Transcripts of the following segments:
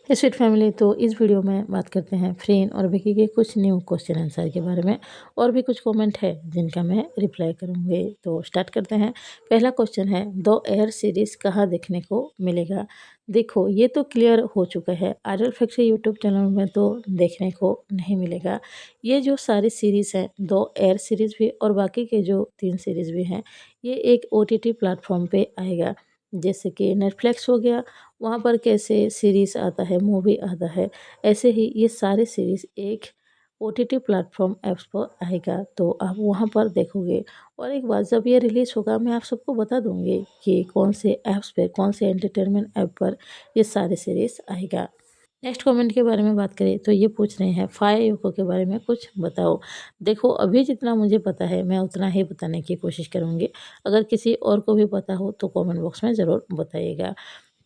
Sweet family, तो इस video में बात करते हैं फ्रेन और विकी के कुछ न्यू क्वेश्चन आंसर के बारे में। और भी कुछ कमेंट है जिनका मैं रिप्लाई करूँगी। तो स्टार्ट करते हैं। पहला क्वेश्चन है, द एयर सीरीज़ कहाँ देखने को मिलेगा। देखो, ये तो क्लियर हो चुका है, आइडल फैक्ट्री यूट्यूब चैनल में तो देखने को नहीं मिलेगा। ये जो सारी सीरीज़ हैं, द एयर सीरीज़ भी और बाकी के जो 3 सीरीज़ भी हैं, ये एक OTT प्लेटफॉर्म पे आएगा। जैसे कि नेटफ्लिक्स हो गया, वहाँ पर कैसे सीरीज़ आता है, मूवी आता है, ऐसे ही ये सारे सीरीज़ एक OTT प्लेटफॉर्म ऐप्स पर आएगा, तो आप वहाँ पर देखोगे। और एक बार जब ये रिलीज़ होगा, मैं आप सबको बता दूँगी कि कौन से ऐप्स पे, कौन से एंटरटेनमेंट ऐप पर ये सारे सीरीज़ आएगा। नेक्स्ट कमेंट के बारे में बात करें तो ये पूछ रहे हैं, फाया यूको के बारे में कुछ बताओ। देखो, अभी जितना मुझे पता है मैं उतना ही बताने की कोशिश करूँगी। अगर किसी और को भी पता हो तो कमेंट बॉक्स में ज़रूर बताइएगा।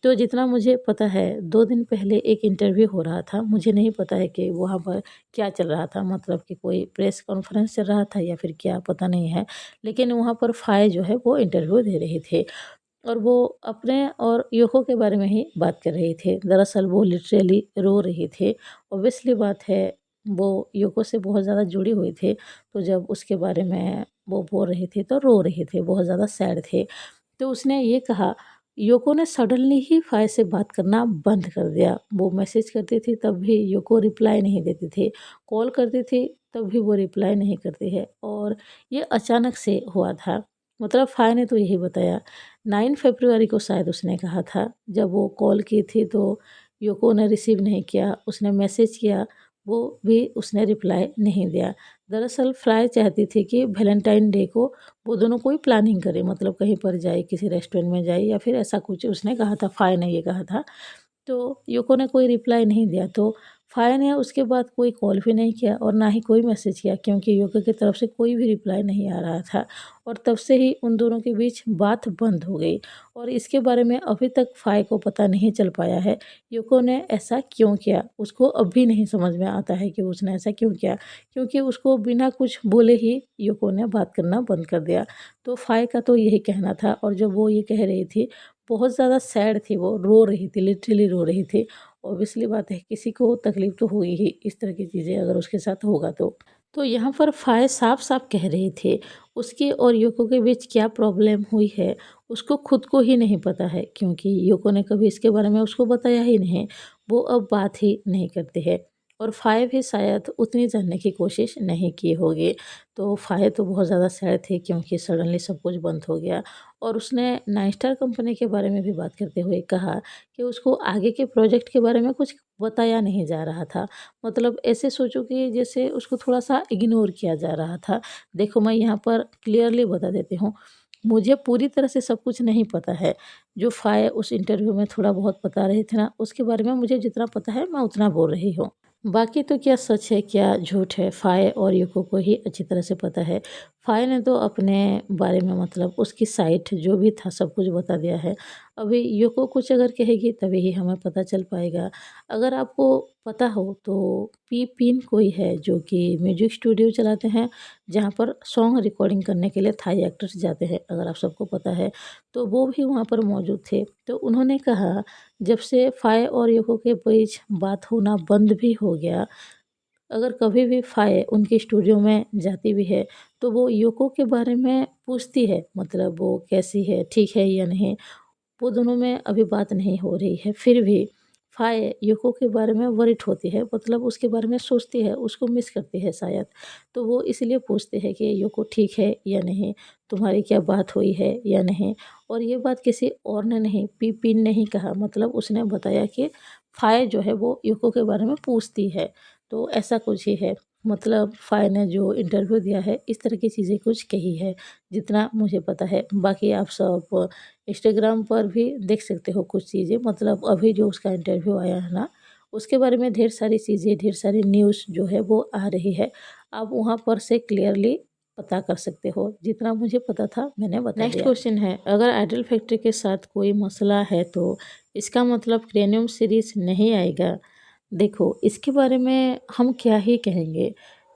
तो जितना मुझे पता है, 2 दिन पहले एक इंटरव्यू हो रहा था। मुझे नहीं पता है कि वहाँ पर क्या चल रहा था, मतलब कि कोई प्रेस कॉन्फ्रेंस चल रहा था या फिर क्या, पता नहीं है। लेकिन वहाँ पर फाय जो है वो इंटरव्यू दे रहे थे और वो अपने और यूको के बारे में ही बात कर रहे थे। दरअसल वो लिटरली रो रहे थे। ऑब्वियसली बात है, वो यूको से बहुत ज़्यादा जुड़ी हुई थे, तो जब उसके बारे में वो बोल रहे थे तो रो रहे थे, बहुत ज़्यादा सैड थे। तो उसने ये कहा, यूको ने सडनली ही फाय से बात करना बंद कर दिया। वो मैसेज करती थी तब भी यूको रिप्लाई नहीं देती थी, कॉल करती थी तब भी वो रिप्लाई नहीं करती है, और ये अचानक से हुआ था। मतलब फाय ने तो यही बताया। 9 फरवरी को शायद उसने कहा था, जब वो कॉल की थी तो यूको ने रिसीव नहीं किया। उसने मैसेज किया, वो भी उसने रिप्लाई नहीं दिया। दरअसल फाय चाहती थी कि वैलेंटाइन डे को वो दोनों कोई प्लानिंग करे, मतलब कहीं पर जाए, किसी रेस्टोरेंट में जाए या फिर ऐसा कुछ उसने कहा था, फाय ने ये कहा था। तो यूको ने कोई रिप्लाई नहीं दिया, तो फाया ने उसके बाद कोई कॉल भी नहीं किया और ना ही कोई मैसेज किया, क्योंकि यूको की तरफ से कोई भी रिप्लाई नहीं आ रहा था। और तब से ही उन दोनों के बीच बात बंद हो गई और इसके बारे में अभी तक फाय को पता नहीं चल पाया है यूको ने ऐसा क्यों किया। उसको अब भी नहीं समझ में आता है कि उसने ऐसा क्यों किया, क्योंकि उसको बिना कुछ बोले ही यूको ने बात करना बंद कर दिया। तो फाय का तो यही कहना था, और जब वो ये कह रही थी, बहुत ज़्यादा सैड थी, वो रो रही थी, लिटरली रो रही थी। ऑब्वियसली बात है, किसी को तकलीफ़ तो होगी ही, इस तरह की चीज़ें अगर उसके साथ होगा तो। तो यहाँ पर फ़ाय साफ-साफ कह रहे थे, उसके और यूको के बीच क्या प्रॉब्लम हुई है, उसको खुद को ही नहीं पता है, क्योंकि यूको ने कभी इसके बारे में उसको बताया ही नहीं। वो अब बात ही नहीं करते हैं और फ़ाय भी शायद उतनी जानने की कोशिश नहीं की होगी। तो फ़ाय तो बहुत ज़्यादा सैड थे, क्योंकि सडनली सब कुछ बंद हो गया। और उसने 9 स्टार कंपनी के बारे में भी बात करते हुए कहा कि उसको आगे के प्रोजेक्ट के बारे में कुछ बताया नहीं जा रहा था। मतलब ऐसे सोचो कि जैसे उसको थोड़ा-सा इग्नोर किया जा रहा था। देखो, मैं यहाँ पर क्लियरली बता देती हूँ, मुझे पूरी तरह से सब कुछ नहीं पता है। जो फ़ाय उस इंटरव्यू में थोड़ा बहुत बता रहे थे ना, उसके बारे में मुझे जितना पता है मैं उतना बोल रही हूँ। बाकी तो क्या सच है, क्या झूठ है, फ़ाय और यूको को ही अच्छी तरह से पता है। फ़ाय ने तो अपने बारे में, मतलब उसकी साइट जो भी था, सब कुछ बता दिया है। अभी यूको कुछ अगर कहेगी तभी ही हमें पता चल पाएगा। अगर आपको पता हो तो पी-पिन कोई है जो कि म्यूज़िक स्टूडियो चलाते हैं, जहाँ पर सॉन्ग रिकॉर्डिंग करने के लिए थाई एक्टर्स जाते हैं, अगर आप सबको पता है, तो वो भी वहाँ पर मौजूद थे। तो उन्होंने कहा, जब से फ़ाय और यूको के बीच बात होना बंद भी हो गया, अगर कभी भी फ़ाय उनके स्टूडियो में जाती भी है, तो वो यूको के बारे में पूछती है, मतलब वो कैसी है, ठीक है या नहीं। वो दोनों में अभी बात नहीं हो रही है, फिर भी फ़ाय यूको के बारे में वरिड होती है, मतलब उसके बारे में सोचती है, उसको मिस करती है शायद। तो वो इसलिए पूछते हैं कि यूको ठीक है या नहीं, तुम्हारी क्या बात हुई है या नहीं। और ये बात किसी और ने नहीं, पी-पिन ने ही कहा, मतलब उसने बताया कि फ़ाय जो है वो यूको के बारे में पूछती है। तो ऐसा कुछ ही है, मतलब फ़ाय ने जो इंटरव्यू दिया है, इस तरह की चीज़ें कुछ कही है, जितना मुझे पता है। बाकी आप सब इंस्टाग्राम पर भी देख सकते हो कुछ चीज़ें, मतलब अभी जो उसका इंटरव्यू आया है ना, उसके बारे में ढेर सारी चीज़ें, ढेर सारी न्यूज़ जो है वो आ रही है। आप वहाँ पर से क्लियरली पता कर सकते हो। जितना मुझे पता था मैंने बता दिया। नेक्स्ट क्वेश्चन है, अगर आइडल फैक्ट्री के साथ कोई मसला है तो इसका मतलब क्रेनियम सीरीज़ नहीं आएगा। देखो, इसके बारे में हम क्या ही कहेंगे।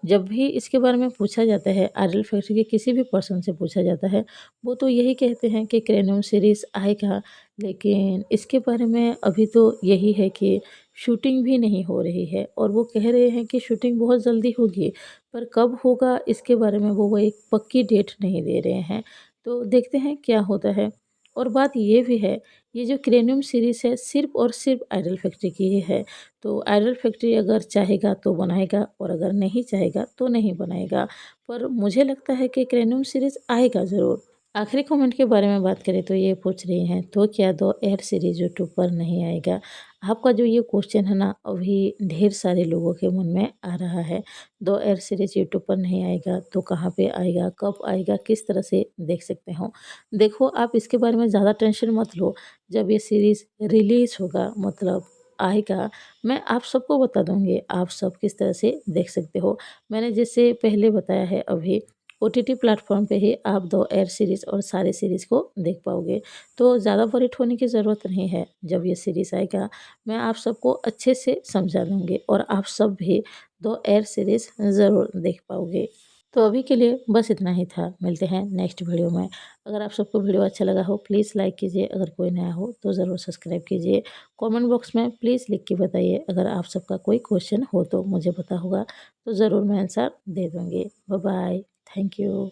जब भी इसके बारे में पूछा जाता है, आइडल फैक्ट्री के किसी भी पर्सन से पूछा जाता है, वो तो यही कहते हैं कि क्रेनियम सीरीज़ आएगा, लेकिन इसके बारे में अभी तो यही है कि शूटिंग भी नहीं हो रही है और वो कह रहे हैं कि शूटिंग बहुत जल्दी होगी, पर कब होगा इसके बारे में वो एक पक्की डेट नहीं दे रहे हैं। तो देखते हैं क्या होता है। और बात ये भी है, ये जो क्रेनियम सीरीज़ है सिर्फ़ और सिर्फ़ आइडल फैक्ट्री की ही है। तो आइडल फैक्ट्री अगर चाहेगा तो बनाएगा और अगर नहीं चाहेगा तो नहीं बनाएगा। पर मुझे लगता है कि क्रेनियम सीरीज़ आएगा ज़रूर। आखिरी कमेंट के बारे में बात करें तो ये पूछ रही हैं, तो क्या द एयर सीरीज़ यूट्यूब पर नहीं आएगा? आपका जो ये क्वेश्चन है ना, अभी ढेर सारे लोगों के मन में आ रहा है। द एयर सीरीज़ यूट्यूब पर नहीं आएगा तो कहाँ पे आएगा, कब आएगा, किस तरह से देख सकते हो? देखो, आप इसके बारे में ज़्यादा टेंशन मत लो। जब ये सीरीज़ रिलीज़ होगा, मतलब आएगा, मैं आप सबको बता दूँगी, आप सब किस तरह से देख सकते हो। मैंने जैसे पहले बताया है, अभी ओटीटी प्लेटफ़ॉर्म पे ही आप द एयर सीरीज़ और सारे सीरीज़ को देख पाओगे। तो ज़्यादा वरीड होने की ज़रूरत नहीं है। जब ये सीरीज़ आएगा, मैं आप सबको अच्छे से समझा दूँगी और आप सब भी द एयर सीरीज़ ज़रूर देख पाओगे। तो अभी के लिए बस इतना ही था। मिलते हैं नेक्स्ट वीडियो में। अगर आप सबको वीडियो अच्छा लगा हो, प्लीज़ लाइक कीजिए। अगर कोई नया हो तो ज़रूर सब्सक्राइब कीजिए। कमेंट बॉक्स में प्लीज़ लिख के बताइए। अगर आप सबका कोई क्वेश्चन हो तो मुझे पता होगा, तो ज़रूर मैं आंसर दे दूँगी। Bye bye. Thank you.